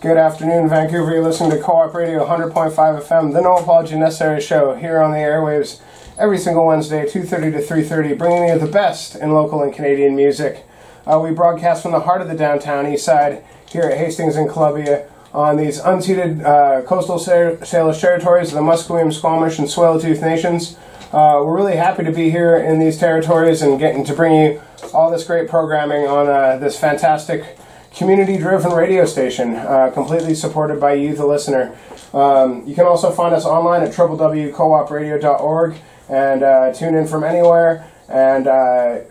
Good afternoon, Vancouver. You're listening to Co-op Radio 100.5 FM, the No Apology Necessary show here on the airwaves every single Wednesday, 2:30 to 3:30, bringing you the best in local and Canadian music. We broadcast from the heart of the downtown east side here at Hastings and Columbia on these unceded coastal Salish territories of the Musqueam, Squamish, and Tsleil-Waututh nations. We're really happy to be here in these territories and getting to bring you all this great programming on this fantastic community-driven radio station, completely supported by you, the listener. You can also find us online at www.coopradio.org and tune in from anywhere and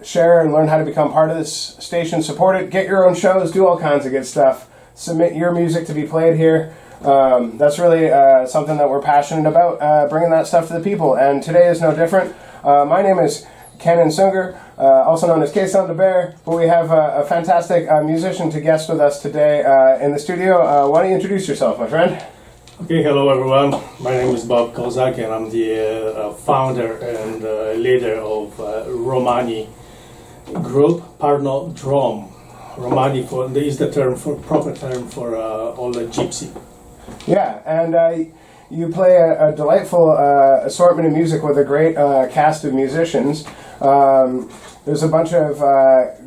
share and learn how to become part of this station. Support it, get your own shows, do all kinds of good stuff. Submit your music to be played here. That's really something that we're passionate about, bringing that stuff to the people. And today is no different. My name is KENAN SUNGUR, also known as K-Son the Bear, but we have a fantastic musician to guest with us today in the studio. Why don't you introduce yourself, my friend? Okay, hello everyone. My name is Bob Kozak and I'm the founder and leader of Romani group, Parno Drom. Romani is the proper term for all the gypsy. Yeah, and you play a delightful assortment of music with a great cast of musicians. There's a bunch of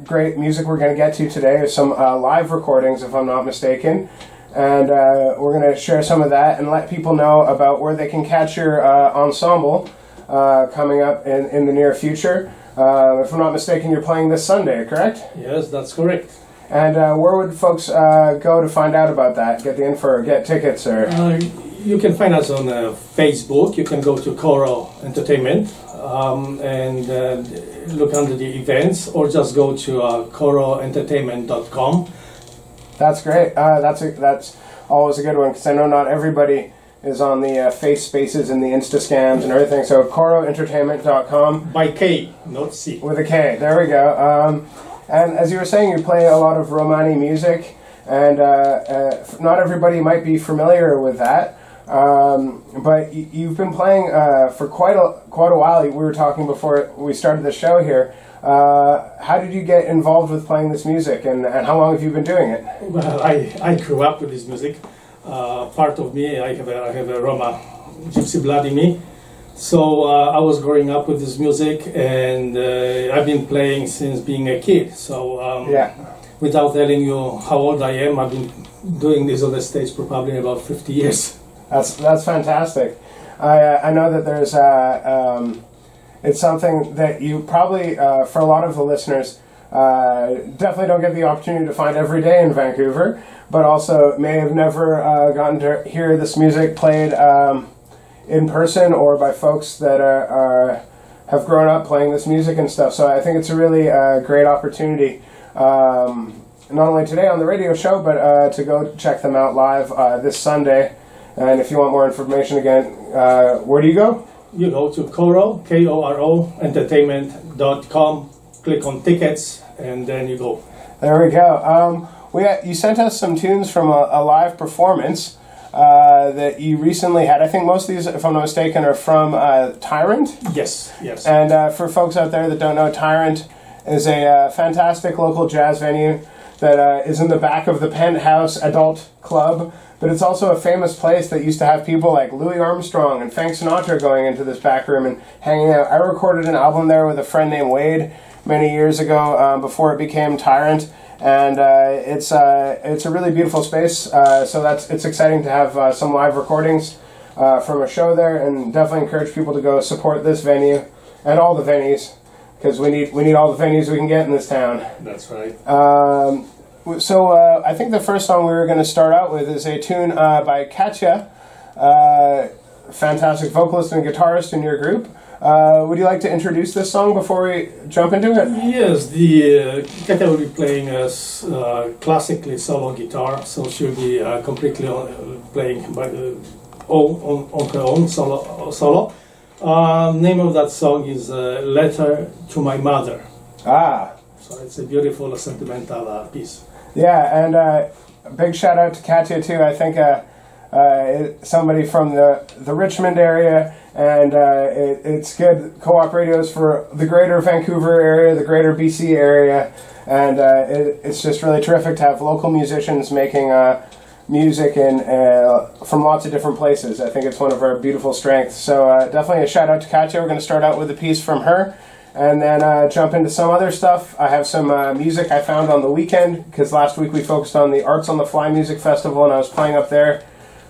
great music we're going to get to today, some live recordings if I'm not mistaken, and we're going to share some of that and let people know about where they can catch your ensemble coming up in the near future. If I'm not mistaken, you're playing this Sunday, correct? Yes, that's correct. And where would folks go to find out about that, get the info, or get tickets? Or you can find us on Facebook. You can go to Coro Entertainment and look under the events, or just go to coroentertainment.com. That's great. That's always a good one, because I know not everybody is on the face spaces and the Insta scams and everything. So coroentertainment.com. By K, not C. With a K. There we go. And as you were saying, you play a lot of Romani music, and not everybody might be familiar with that. But you've been playing for quite a while. We were talking before we started the show here. How did you get involved with playing this music, and how long have you been doing it? Well, I grew up with this music. Part of me, I have a Roma gypsy blood in me. So I was growing up with this music, and I've been playing since being a kid. So without telling you how old I am, I've been doing this on the stage for probably about 50 years. That's fantastic. I know that there's it's something that you probably, for a lot of the listeners, definitely don't get the opportunity to find every day in Vancouver, but also may have never gotten to hear this music played in person or by folks that have grown up playing this music and stuff. So I think it's a really great opportunity, not only today on the radio show, but to go check them out live this Sunday. And if you want more information again, where do you go? You go to Coro, K-O-R-O, entertainment.com, click on tickets, and then you go. There we go. You sent us some tunes from a live performance that you recently had. I think most of these, if I'm not mistaken, are from Tyrant. Yes. And for folks out there that don't know, Tyrant is a fantastic local jazz venue that is in the back of the Penthouse Adult Club. But it's also a famous place that used to have people like Louis Armstrong and Frank Sinatra going into this back room and hanging out. I recorded an album there with a friend named Wade many years ago before it became Tyrant. And it's a really beautiful space, so it's exciting to have some live recordings from a show there, and definitely encourage people to go support this venue and all the venues, because we need all the venues we can get in this town. That's right. So I think the first song we were going to start out with is a tune by Katya, fantastic vocalist and guitarist in your group. Would you like to introduce this song before we jump into it? Yes, the Katya will be playing classically solo guitar, so she'll be completely playing by on her own solo. Name of that song is Letter to My Mother. So it's a beautiful, sentimental piece. Yeah, and a big shout out to Katya too. I think somebody from the Richmond area, and it's good. Co-op radios for the greater Vancouver area, the greater BC area, and it's just really terrific to have local musicians making music and from lots of different places. I think it's one of our beautiful strengths. So definitely a shout out to Katya. We're going to start out with a piece from her and then jump into some other stuff. I have some music I found on the weekend because last week we focused on the Arts on the Fly Music Festival and I was playing up there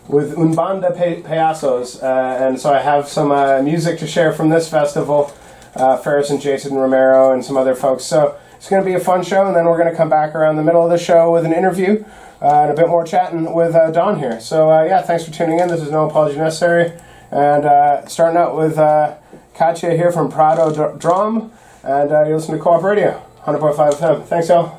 with Umbanda Payasos. And so I have some music to share from this festival. Ferris and Jason Romero and some other folks. So it's going to be a fun show, and then we're going to come back around the middle of the show with an interview and a bit more chatting with Don here. So yeah, thanks for tuning in. This is No Apology Necessary, and starting out with Katya here from Prado Drum, and you're listening to Co-op Radio, 100.5 FM. Thanks, y'all.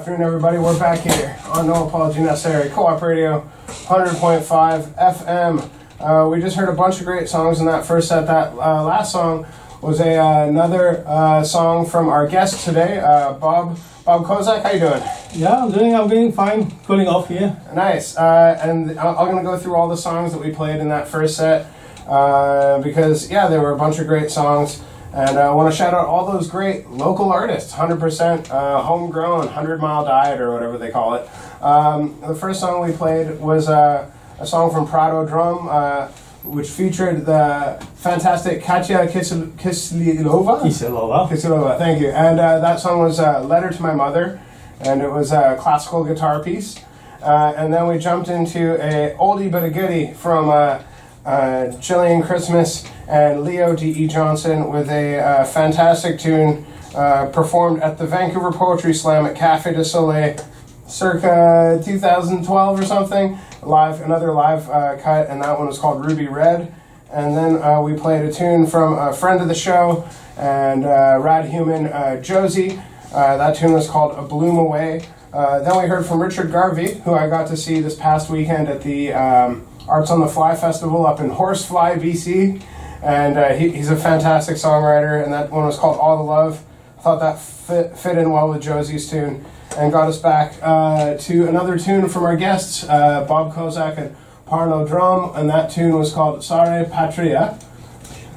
afternoon, everybody. We're back here on No Apology Necessary, Co-op Radio, 100.5 FM. We just heard a bunch of great songs in that first set. That last song was another song from our guest today, Bob Kozak. How you doing? Yeah, I'm doing fine. Cooling off here. Nice. And I'm going to go through all the songs that we played in that first set because, yeah, there were a bunch of great songs. And I want to shout out all those great local artists, 100% homegrown, 100-mile diet, or whatever they call it. The first song we played was a song from Prado Drum, which featured the fantastic Katya Kisilova. Kisilova, thank you. And that song was Letter to My Mother, and it was a classical guitar piece. And then we jumped into a oldie but a goodie from Chilean Christmas and Leo D.E. Johnson with a fantastic tune performed at the Vancouver Poetry Slam at Café de Soleil circa 2012 or something. Another live cut, and that one was called Ruby Red. And then we played a tune from a friend of the show and rad human Josie. That tune was called A Bloom Away. Then we heard from Richard Garvey, who I got to see this past weekend at the Arts on the Fly Festival up in Horsefly, BC. And he's a fantastic songwriter, and that one was called All the Love. I thought that fit in well with Josie's tune and got us back to another tune from our guests, Bob Kozak and Parno Drum, and that tune was called Sare Patria.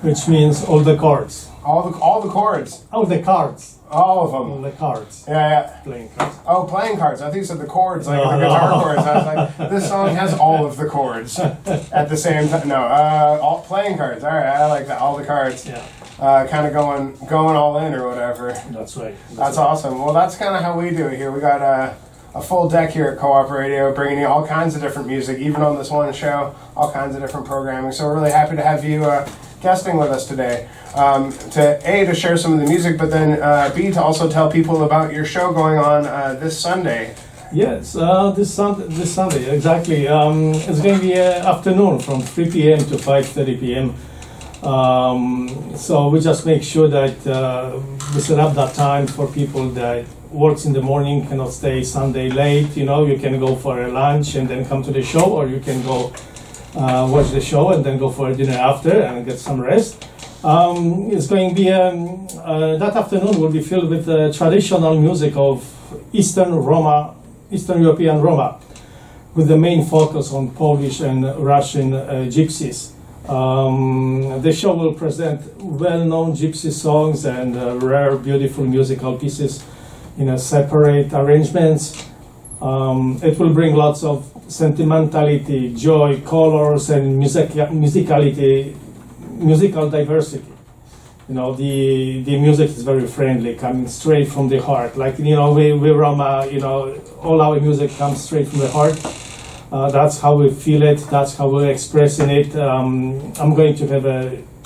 Which means all the chords. All the chords. All the cards. All of them. All the cards. Yeah. Playing cards. Oh, playing cards. I think you said the chords, like the guitar chords. I was like, this song has all of the chords at the same time. No, all playing cards. All right, I like that. All the cards. Yeah. Kind of going all in or whatever. That's right. That's awesome. Well, that's kind of how we do it here. We got a full deck here at Co-op Radio, bringing you all kinds of different music, even on this one show, all kinds of different programming. So we're really happy to have you guesting with us today. To share some of the music, but then B, to also tell people about your show going on this Sunday. Yes, this Sunday, exactly. It's going to be afternoon from 3 p.m. to 5:30 p.m. So we just make sure that we set up that time for people that works in the morning, cannot stay Sunday late. You know, you can go for a lunch and then come to the show, or you can go watch the show and then go for a dinner after and get some rest. It's going to be that afternoon will be filled with traditional music of Eastern European Roma, with the main focus on Polish and Russian gypsies. The show will present well-known gypsy songs and rare, beautiful musical pieces in a separate arrangements. It will bring lots of sentimentality, joy, colors, and musical diversity. You know, the music is very friendly, coming straight from the heart. Like, you know, we Roma, you know, all our music comes straight from the heart. That's how we feel it. That's how we're expressing it. I'm going to have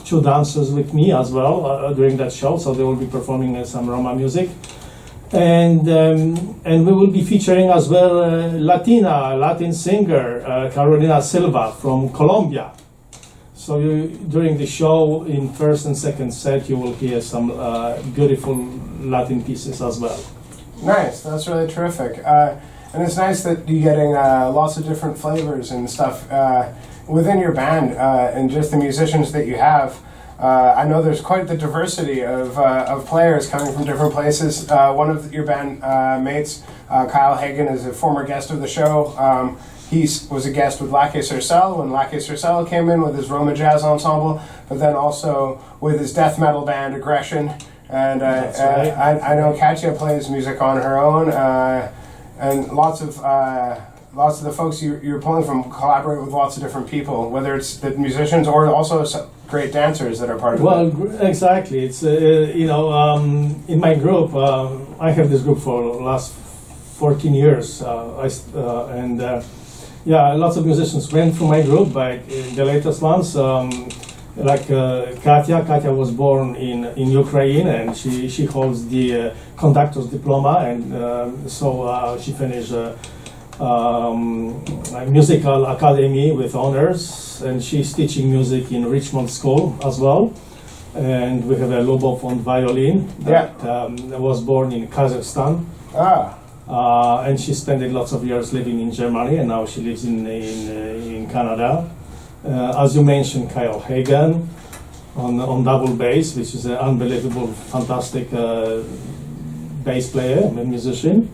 two dancers with me as well during that show, so they will be performing some Roma music. And we will be featuring as well Latin singer Carolina Silva from Colombia. So during the show, in first and second set, you will hear some beautiful Latin pieces as well. Nice, that's really terrific. And it's nice that you're getting lots of different flavors and stuff within your band and just the musicians that you have. I know there's quite the diversity of players coming from different places. One of your band mates, Kyle Hagen, is a former guest of the show. He was a guest with Lac et Cercel when Lac et Cercel came in with his Roma Jazz Ensemble, but then also with his death metal band Aggression. And right. I know Katya plays music on her own, and lots of the folks you're pulling from collaborate with lots of different people, whether it's the musicians or also great dancers that are part of it. Well, exactly. It's in my group, I have this group for the last 14 years, lots of musicians went through my group, but the latest ones, Katya was born in Ukraine, and she holds the conductor's diploma, and so she finished a musical academy with honors, and she's teaching music in Richmond School as well. And we have a Lubov on violin that was born in Kazakhstan. and she spent lots of years living in Germany, and now she lives in Canada. As you mentioned, Kyle Hagan on double bass, which is an unbelievable, fantastic bass player, a musician.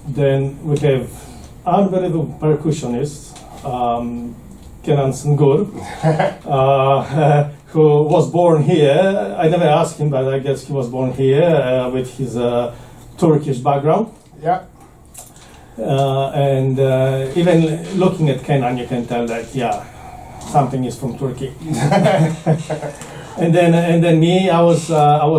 Then we have unbelievable percussionist, KENAN SUNGUR, who was born here. I never asked him, but I guess he was born here with his Turkish background. Yeah. And even looking at KENAN, you can tell that, yeah, something is from Turkey. And then me, I was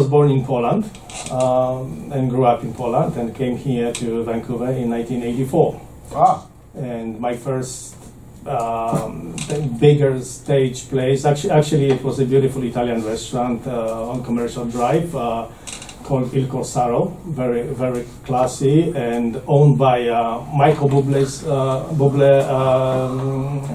born in Poland and grew up in Poland and came here to Vancouver in 1984. Wow. And my first bigger stage place, actually it was a beautiful Italian restaurant on Commercial Drive called Il Corsaro, very, very classy, and owned by Michael Bublé's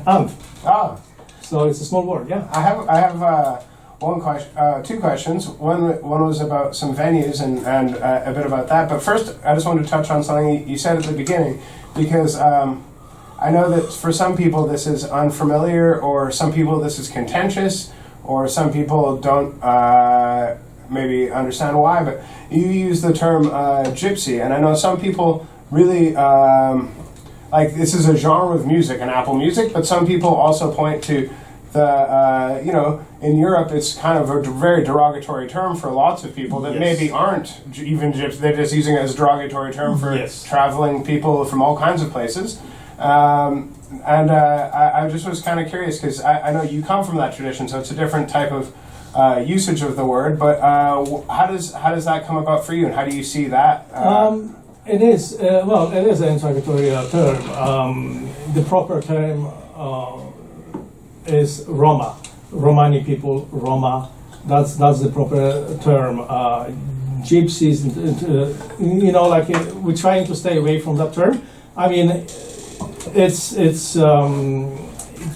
aunt. Ah. So it's a small world, yeah. I have one question, two questions. One was about some venues and a bit about that. But first, I just wanted to touch on something you said at the beginning, because I know that for some people this is unfamiliar, or some people this is contentious, or some people don't maybe understand why. But you use the term gypsy, and I know some people really like this is a genre of music in Apple Music, but some people also point to the in Europe it's kind of a very derogatory term for lots of people that maybe aren't even gypsy. They're just using it as a derogatory term for traveling people from all kinds of places. I just was kind of curious because I know you come from that tradition, so it's a different type of usage of the word. But how does that come about for you, and how do you see that? It is it is an interrogatory term. The proper term is Roma, Romani people, Roma. That's the proper term. Gypsies, we're trying to stay away from that term. I mean, it's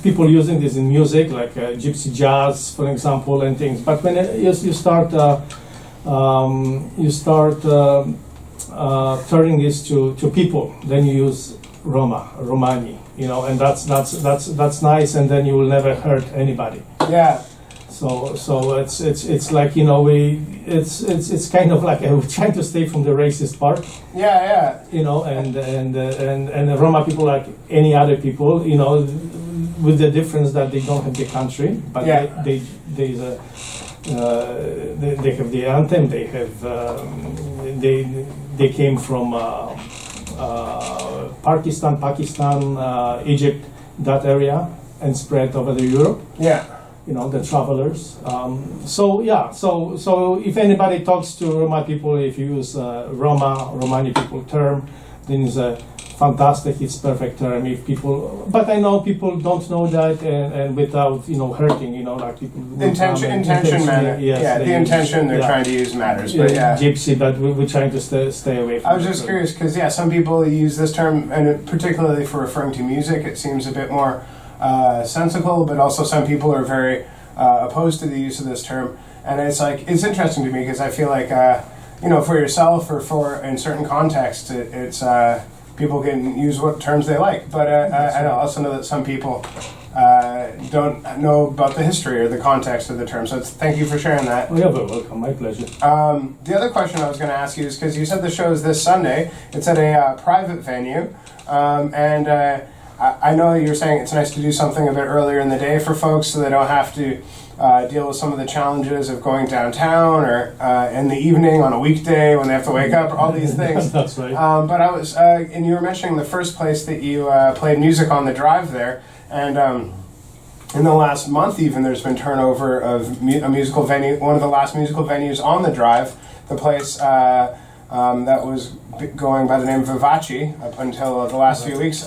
people using this in music, like gypsy jazz, for example, and things. But when you start turning this to people, then you use Roma, Romani, and that's nice, and then you will never hurt anybody. Yeah. So it's like it's kind of like we're trying to stay from the racist part. Yeah. And the Roma people, like any other people, with the difference that they don't have the country, but they have the anthem. They have they came from Pakistan, Egypt, that area, and spread over the Europe. Yeah. The travelers. So if anybody talks to Roma people, if you use Romani people term, then it's a fantastic, it's perfect term. But I know people don't know that, and without hurting, like people. Intention matters. Yes, the intention they're trying to use matters. But gypsy, but we're trying to stay away from. I was just curious because some people use this term, and particularly for referring to music, it seems a bit more sensical. But also, some people are very opposed to the use of this term, and it's interesting to me because I feel like for yourself or for in certain contexts, it's. People can use what terms they like, but I also know that some people don't know about the history or the context of the term. So thank you for sharing that. Oh, you're very welcome. My pleasure. The other question I was going to ask you is because you said the show is this Sunday. It's at a private venue, and I know you were saying it's nice to do something a bit earlier in the day for folks so they don't have to deal with some of the challenges of going downtown or in the evening on a weekday when they have to wake up, or all these things. That's right. But I was, and you were mentioning the first place that you played music on the drive there, and in the last month even there's been turnover of a musical venue, one of the last musical venues on the drive, the place that was going by the name of Vivace up until the last few weeks.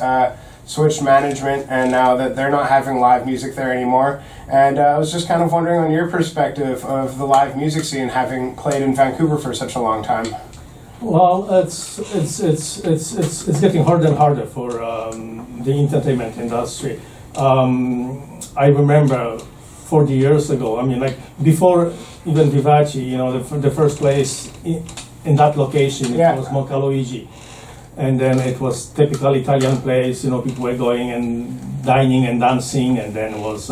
Switched management, and now that they're not having live music there anymore. And I was just kind of wondering on your perspective of the live music scene, having played in Vancouver for such a long time. Well, it's getting harder and harder for the entertainment industry. I remember 40 years ago. I mean, like before even Vivace, the first place in that location. It Yeah. was Mocha Luigi. And then it was typical Italian place, people were going and dining and dancing, and then it was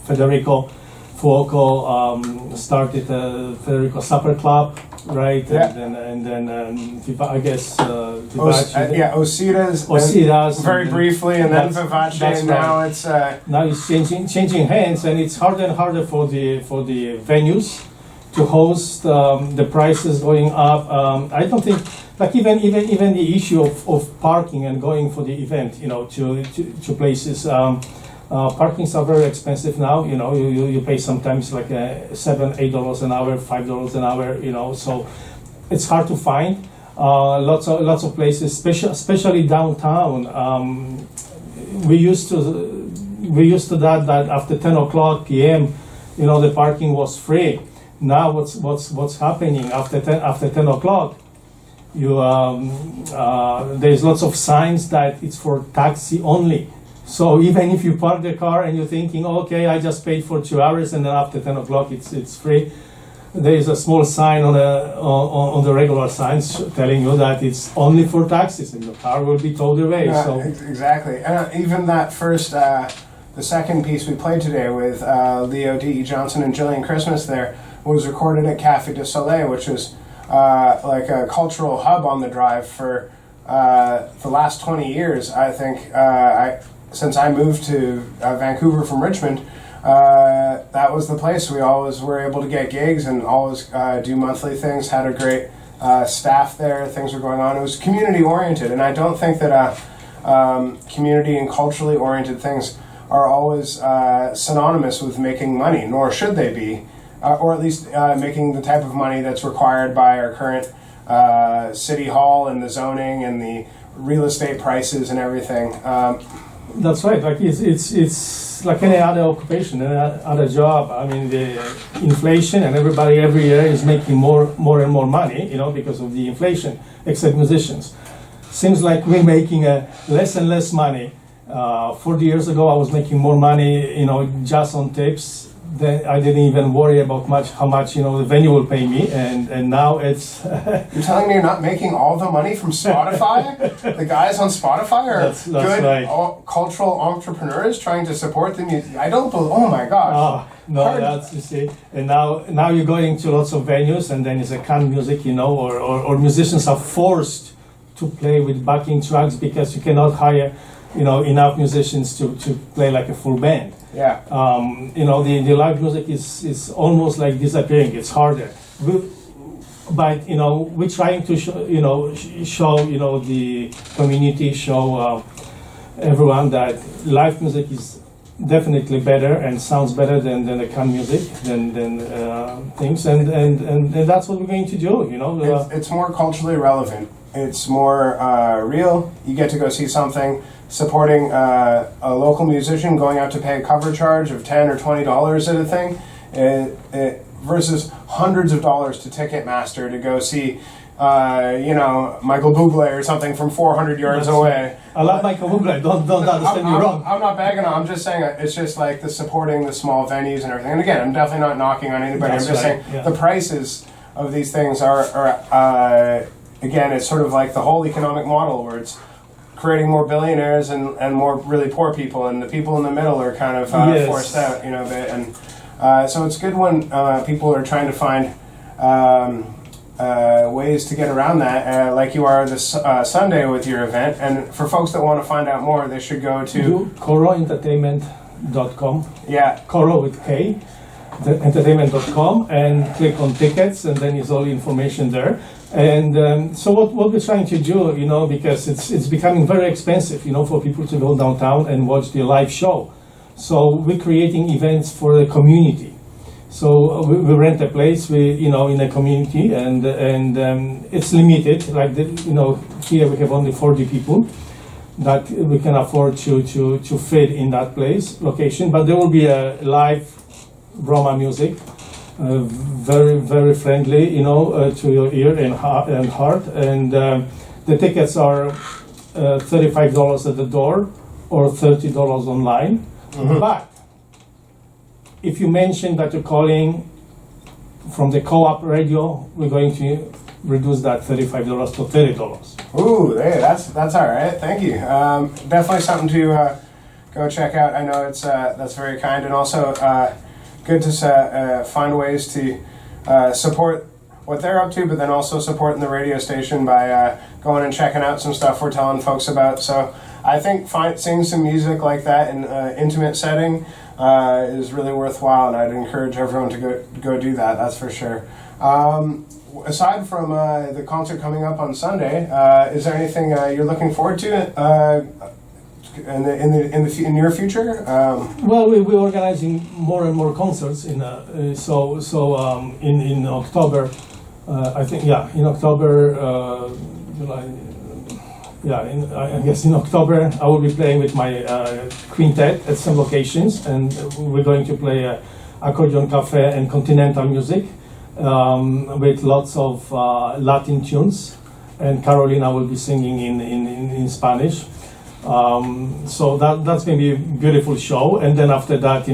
Federico Fuoco started Federico Supper Club, right? Yeah. And then I guess Osida's very briefly, and then Vivace, and now it's now it's changing hands, and it's harder and harder for the venues to host. The prices going up. I don't think even the issue of parking and going for the event, to places. Parkings are very expensive now. You pay sometimes like $7-8 an hour, $5 an hour. So it's hard to find. Lots of places, especially downtown. We used to that after 10 p.m. The parking was free. Now what's happening after 10 o'clock? There's lots of signs that it's for taxi only. So even if you park the car and you're thinking, okay, I just paid for 2 hours, and then after 10 o'clock it's free, there is a small sign on the regular signs telling you that it's only for taxis, and the car will be towed away. So exactly, and even that first, the second piece we played today with Leo D.E. Johnson and Jillian Christmas there was recorded at Café du Soleil, which is like a cultural hub on the drive for the last 20 years. I think since I moved to Vancouver from Richmond, that was the place. We always were able to get gigs and always do monthly things, had a great staff there, things were going on. It was community oriented, and I don't think that community and culturally oriented things are always synonymous with making money, nor should they be, or at least making the type of money that's required by our current city hall and the zoning and the real estate prices and everything. That's right. Like it's like any other occupation, any other job. I mean, the inflation, and everybody every year is making more and more money, because of the inflation. Except musicians. Seems like we're making less and less money. 40 years ago, I was making more money, just on tips. Then I didn't even worry about how much the venue will pay me, and now it's. You're telling me you're not making all the money from Spotify? The guys on Spotify are that's good right. Cultural entrepreneurs trying to support the music. I don't believe. Oh my gosh! No, that's you see. And now you're going to lots of venues, and then it's a canned music, or musicians are forced to play with backing tracks because you cannot hire, enough musicians to play like a full band. Yeah. The live music is almost like disappearing. It's harder. But we're trying to show the community, show everyone that live music is definitely better and sounds better than the canned music, than things, and that's what we're going to do. It's more culturally relevant. It's more real. You get to go see something. Supporting a local musician, going out to pay a cover charge of $10 or $20 at a thing, versus hundreds of dollars to Ticketmaster to go see, Michael Bublé or something from 400 yards away. I love Michael Bublé. Don't understand me wrong. I'm not bagging on. I'm just saying it's just like the supporting the small venues and everything. And again, I'm definitely not knocking on anybody. That's I'm just right. saying the prices of these things are again, it's sort of like the whole economic model where it's creating more billionaires and more really poor people, and the people in the middle are kind of forced out, a bit. And so it's good when people are trying to find ways to get around that, like you are this Sunday with your event. And for folks that want to find out more, they should go to coroentertainment.com. Yeah. Coro with K. Entertainment.com, and click on tickets, and then it's all the information there. And so what we're trying to do, because it's becoming very expensive, for people to go downtown and watch the live show. So we're creating events for the community. So we rent a place, in a community, and it's limited. Like here we have only 40 people that we can afford to fit in that location. But there will be a live Roma music. Very, very friendly, to your ear and heart. And the tickets are $35 at the door or $30 online. Mm-hmm. But if you mention that you're calling from the co-op radio, we're going to reduce that $35 to $30. Ooh, hey, that's all right. Thank you. Definitely something to go check out. I know that's very kind, and also good to find ways to support what they're up to, but then also supporting the radio station by going and checking out some stuff we're telling folks about. So I think seeing some music like that in an intimate setting is really worthwhile, and I'd encourage everyone to go do that. That's for sure. Aside from the concert coming up on Sunday, is there anything you're looking forward to in the near future? Well, we're organizing more and more concerts in October. I think in October, July. I guess in October I will be playing with my quintet at some locations, and we're going to play accordion cafe and continental music with lots of Latin tunes, and Carolina will be singing in Spanish. So that's going to be a beautiful show. And then after that,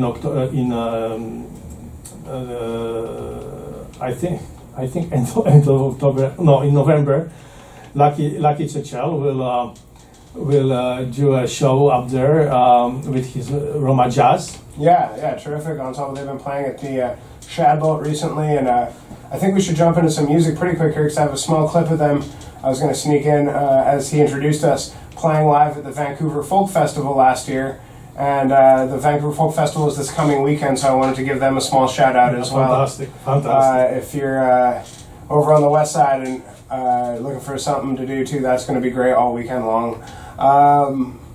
I think end of October, no, in November, Lucky Chechel will do a show up there with his Roma Jazz. Yeah, terrific ensemble. They've been playing at the Shadbolt recently, and I think we should jump into some music pretty quick here because I have a small clip of them. I was going to sneak in as he introduced us, playing live at the Vancouver Folk Festival last year. And the Vancouver Folk Festival is this coming weekend, so I wanted to give them a small shout out as well. Fantastic. If you're over on the west side and looking for something to do too, that's going to be great all weekend long.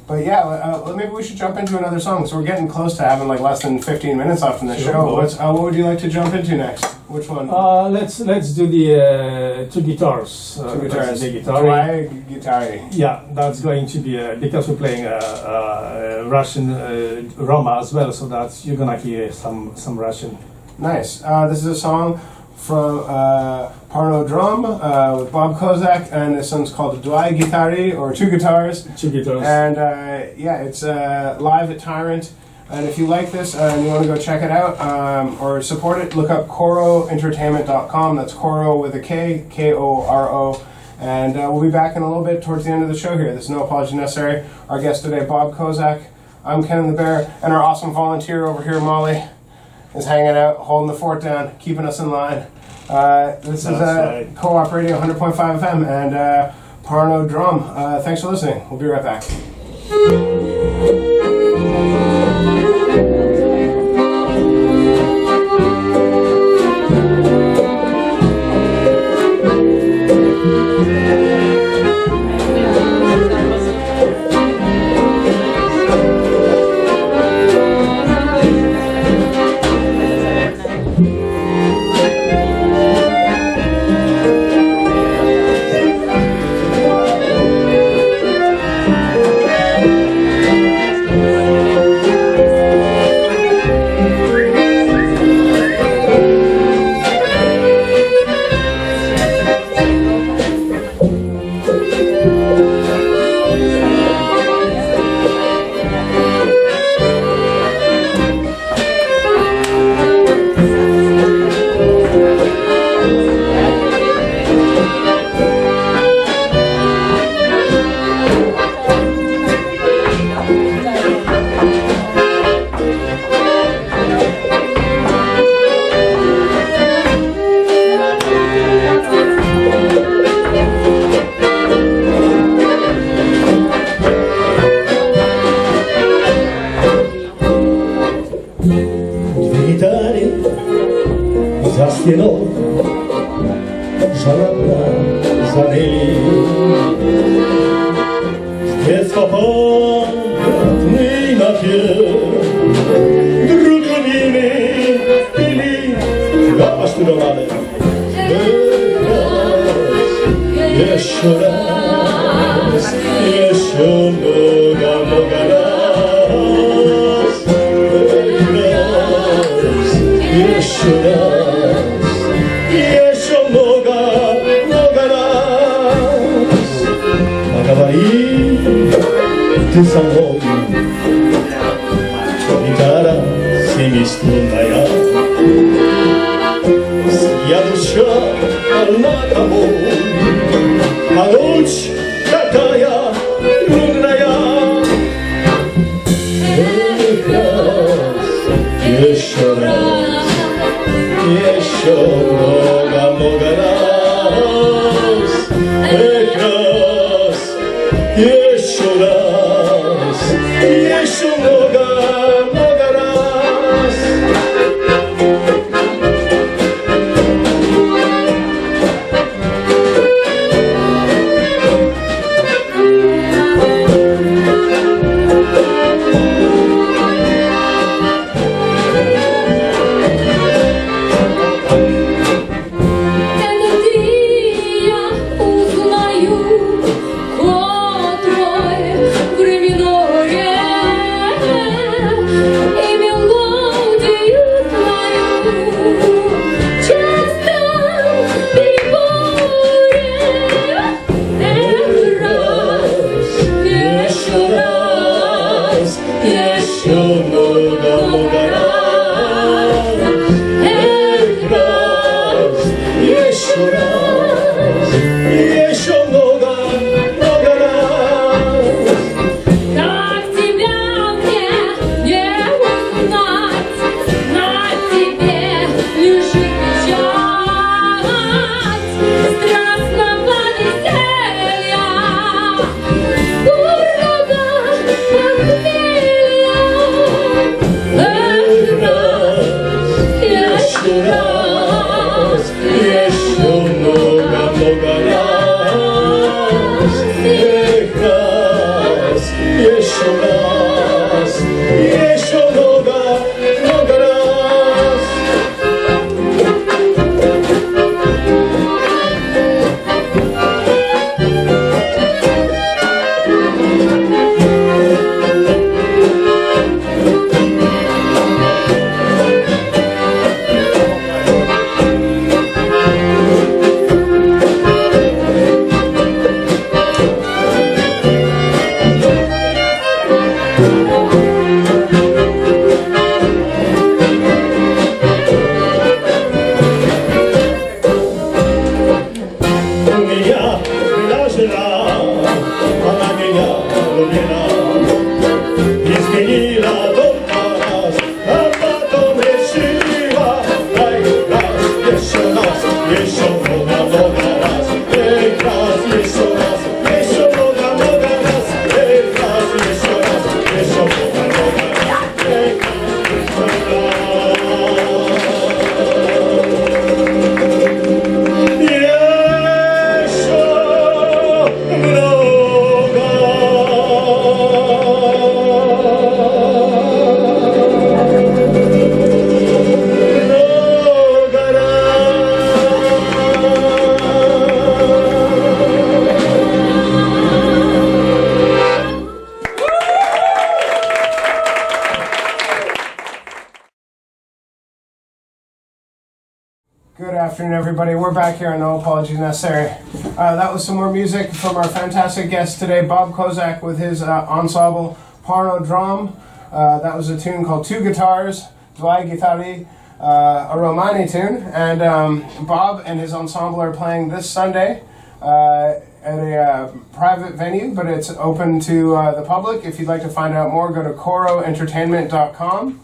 But yeah, maybe we should jump into another song. So we're getting close to having like less than 15 minutes left in the show. What would you like to jump into next? Which one? Let's do the two guitars. Two guitars. The guitar. Guitar. Yeah, that's going to be because we're playing Russian Roma as well, so that's you're gonna hear some Russian. Nice. This is a song from Parno Drum with Bob Kozak, and this one's called Dwai Gitari, or Two Guitars. Two Guitars. And it's live at Tyrant. And if you like this and you want to go check it out or support it, look up KoroEntertainment.com. That's Koro with a K, Koro. And we'll be back in a little bit towards the end of the show here. There's no apology necessary. Our guest today, Bob Kozak. I'm Kenan the Bear, and our awesome volunteer over here, Molly, is hanging out, holding the fort down, keeping us in line. This is Co-op Radio 100.5 FM and Parno Drum. Thanks for listening. We'll be right back. Gitara si mi strunnaja еще одна тобой. А ночь такая трудная. Еще раз, еще много-много раз. Раз, еще раз, еще много-много раз. Good afternoon, everybody. We're back here on No Apologies Necessary. That was some more music from our fantastic guest today, Bob Kozak, with his ensemble Parno Drum. That was a tune called Two Guitars, Dwai Gitari, a Romani tune. And Bob and his ensemble are playing this Sunday at a private venue, but it's open to the public. If you'd like to find out more, go to coroentertainment.com.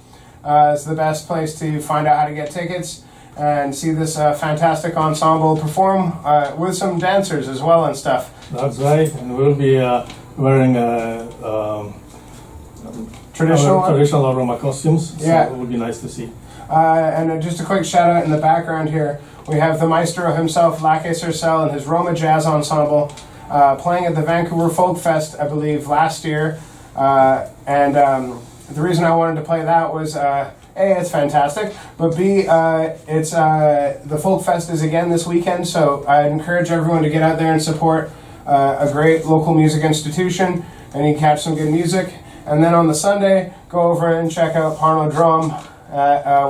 It's the best place to find out how to get tickets and see this fantastic ensemble perform with some dancers as well and stuff. That's right, and we'll be wearing traditional Roma costumes, so yeah. It would be nice to see. And just a quick shout out in the background here, we have the maestro himself, Lake Surcell, and his Roma Jazz Ensemble playing at the Vancouver Folk Fest, I believe, last year. The reason I wanted to play that was A, it's fantastic, but B, it's the Folk Fest is again this weekend, so I'd encourage everyone to get out there and support a great local music institution, and you can catch some good music. And then on the Sunday, go over and check out Parno Drum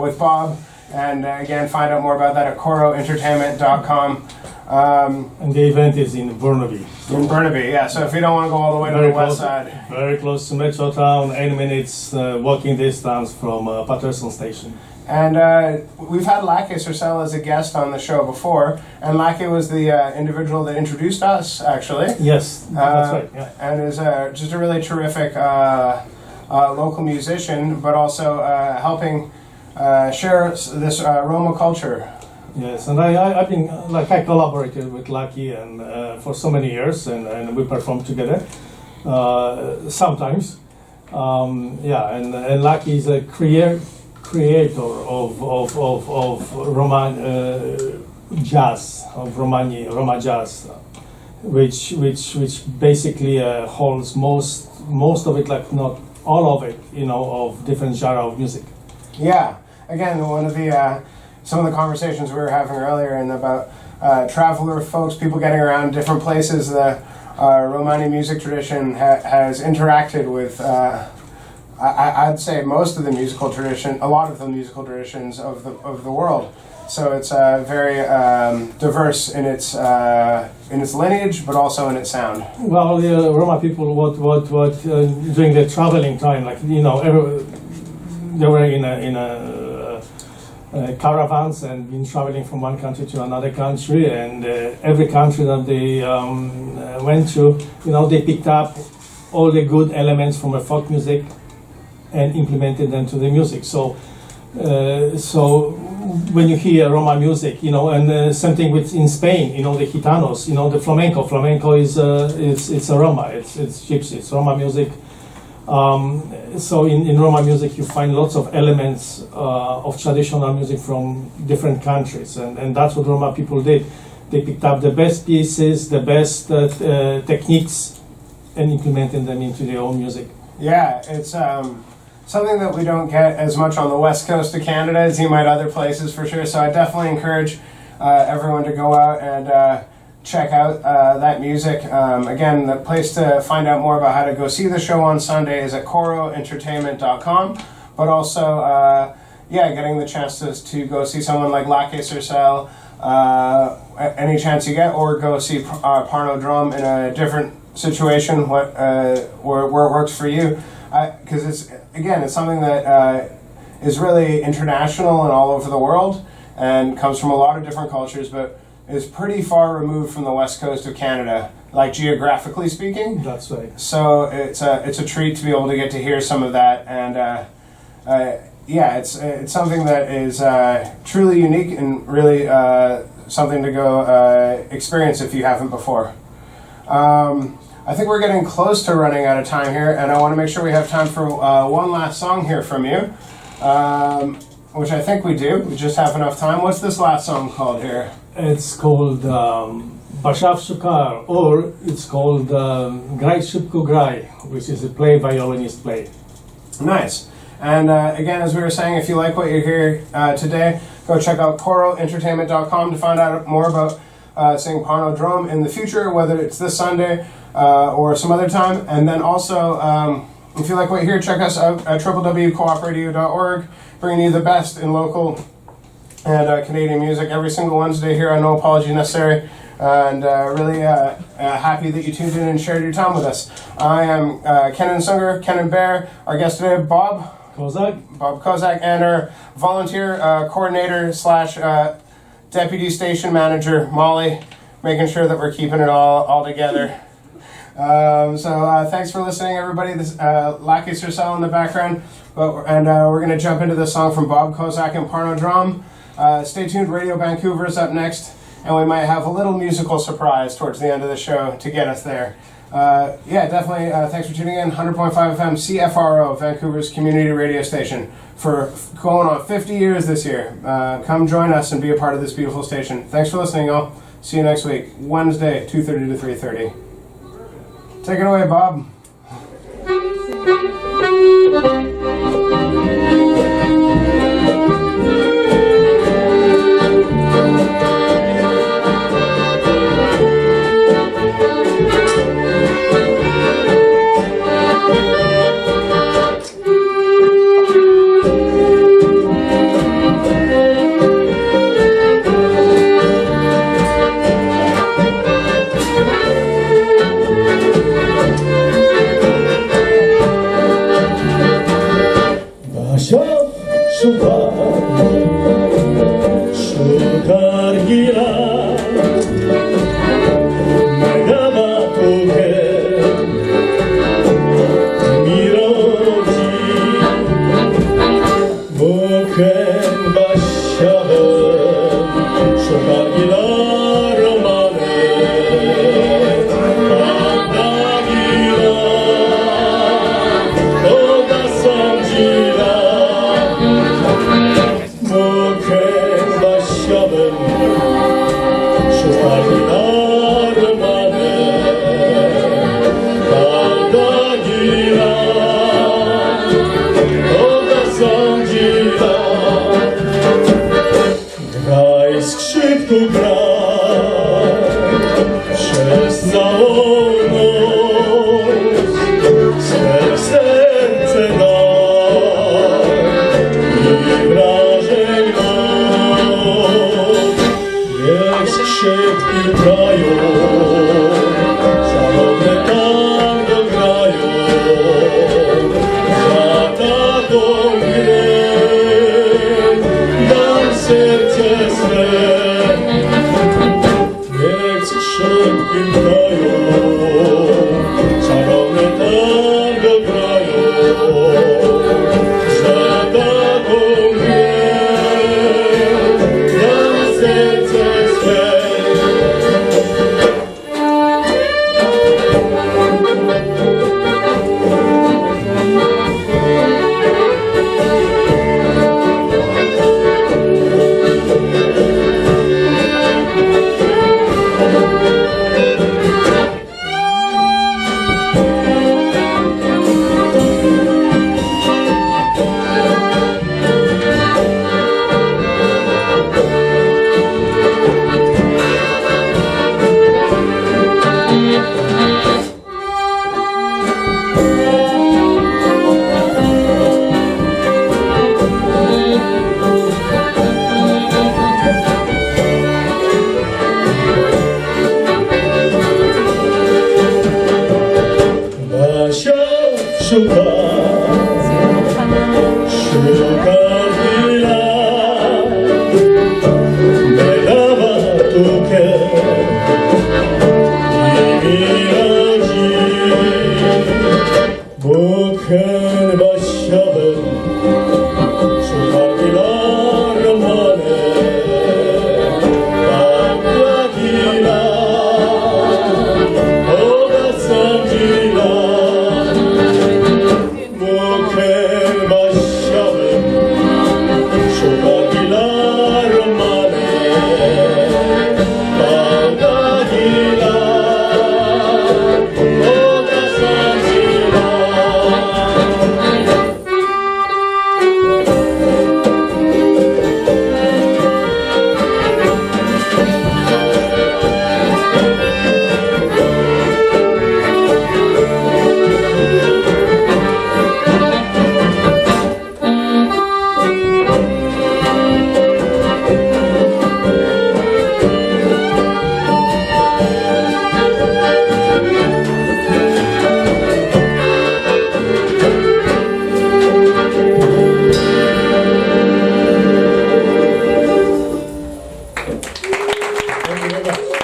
with Bob, and again, find out more about that at coroentertainment.com. And the event is in Burnaby. In Burnaby, yeah, so if you don't want to go all the way to the west side. Very close to Metro Town, 8 minutes walking distance from Patterson Station. And we've had Lake Surcell as a guest on the show before, and Lake was the individual that introduced us, actually. Yes, that's right. Yeah. And is just a really terrific local musician, but also helping share this Roma culture. Yes, and I've been like I collaborated with Lucky and for so many years, and we performed together sometimes. And Lucky is a creator of Roma jazz, of Roma jazz, which basically holds most of it, like not all of it, of different genre of music. Yeah, again, one of the some of the conversations we were having earlier and about traveler folks, people getting around different places. The Romani music tradition has interacted with. I'd say most of the musical tradition, a lot of the musical traditions of the world. So it's very diverse in its lineage, but also in its sound. Well, the Roma people, what during their traveling time, like they were in caravans and been traveling from one country to another country, and every country that they went to, they picked up all the good elements from a folk music and implemented them to the music. So when you hear Roma music, and something with in Spain, the Gitanos, the flamenco. Flamenco is it's a Roma. It's gypsy. It's Roma music. So in Roma music, you find lots of elements of traditional music from different countries, and that's what Roma people did. They picked up the best pieces, the best techniques, and implemented them into their own music. Yeah, it's something that we don't get as much on the west coast of Canada as you might other places, for sure. So I definitely encourage everyone to go out and check out that music. Again, the place to find out more about how to go see the show on Sunday is at coroentertainment.com. But also, getting the chance to go see someone like Lake Surcell any chance you get, or go see Parno Drum in a different situation, where it works for you. Because it's something that is really international and all over the world, and comes from a lot of different cultures, but is pretty far removed from the west coast of Canada, like geographically speaking. That's right. So it's a treat to be able to get to hear some of that, and it's something that is truly unique and really something to go experience if you haven't before. I think we're getting close to running out of time here, and I want to make sure we have time for one last song here from you, which I think we do. We just have enough time. What's this last song called here? It's called Bashav Shukar, or it's called Grai Shupko Grai, which is a violinist play. Nice. And again, as we were saying, if you like what you hear today, go check out coroentertainment.com to find out more about seeing Parno Drum in the future, whether it's this Sunday or some other time. And then also, if you like what you hear, check us out at www.coopradio.org, bringing you the best in local and Canadian music every single Wednesday here on No Apology Necessary. And really happy that you tuned in and shared your time with us. I am KENAN SUNGUR, KENAN Bear. Our guest today, Bob Kozak, and our volunteer coordinator / deputy station manager, Molly, making sure that we're keeping it all together. Thanks for listening, everybody. This Lake Surcell in the background, we're going to jump into the song from Bob Kozak and Parno Drum. Stay tuned. Radio Vancouver is up next, and we might have a little musical surprise towards the end of the show to get us there. Definitely. Thanks for tuning in. 100.5 FM CFRO, Vancouver's community radio station, for going on 50 years this year. Come join us and be a part of this beautiful station. Thanks for listening, all. See you next week, Wednesday, 2:30 to 3:30. Take it away, Bob. nargila megawatówkę mi rodzi, buken basiawem szukargila romane, andagila koda sądzila, buken basiawem szukargila romane, andagila koda sądzila. Graj skrzypku graj przez całą noc, swe serce daj i wrażeń moc. Niech skrzypki grają, szalone tango grają, za taką grę dam serce swe. Niech skrzypki grają, szalone tango grają, za taką grę dam serce swe. Basia szuka, szuka chwila, megawatówkę i mi rodzi, buken basiawem szuka chwila romane, andagila koda sądzila. Buken basiawem szukargila romane, andagila koda sądzila. Dziękuję bardzo.